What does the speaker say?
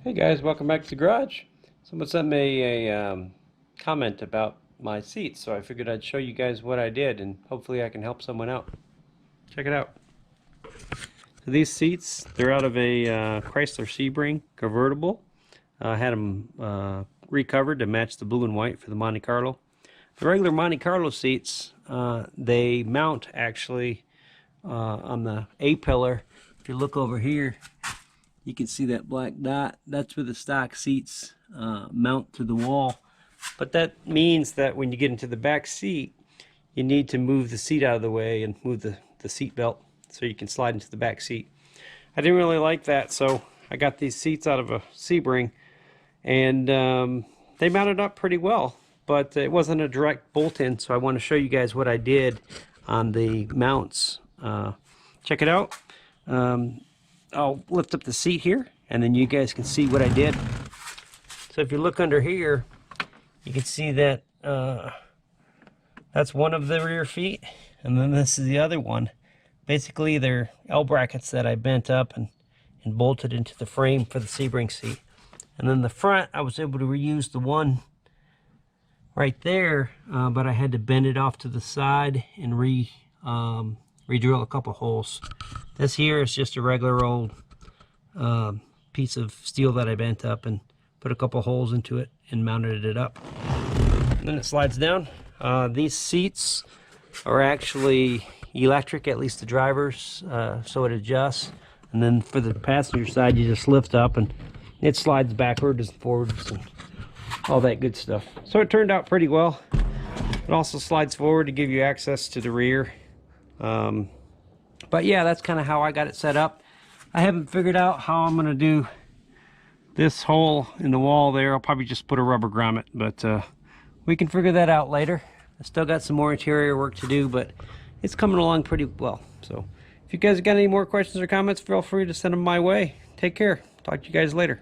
Hey guys, welcome back to the garage. Someone sent me a comment about my seats, so I figured I'd show you guys what I did and hopefully I can help someone out. Check it out. So these seats, they're out of a Chrysler Sebring convertible. I had them recovered to match the blue and white for the Monte Carlo. The regular Monte Carlo seats, they mount actually on the A-pillar. If you look over here, you can see that black dot. That's where the stock seats mount to the wall. But that means that when you get into the back seat, you need to move the seat out of the way and move the seat belt so you can slide into the back seat. I didn't really like that, so I got these seats out of a Sebring, and they mounted up pretty well, but it wasn't a direct bolt-in, so I want to show you guys what I did on the mounts. Check it out. I'll lift up the seat here, and then you guys can see what I did. So if you look under here, you can see that that's one of the rear feet, and then this is the other one. Basically, they're L brackets that I bent up and bolted into the frame for the Sebring seat. And then the front, I was able to reuse the one right there, but I had to bend it off to the side and re-drill a couple holes. This here is just a regular old piece of steel that I bent up and put a couple holes into it and mounted it up. And then it slides down. These seats are actually electric, at least the driver's, so it adjusts. And then for the passenger side, you just lift up and it slides backwards and forwards and all that good stuff. So it turned out pretty well. It also slides forward to give you access to the rear. But yeah, that's kind of how I got it set up. I haven't figured out how I'm going to do this hole in the wall there. I'll probably just put a rubber grommet, but we can figure that out later. I still got some more interior work to do, but it's coming along pretty well. So if you guys got any more questions or comments, feel free to send them my way. Take care. Talk to you guys later.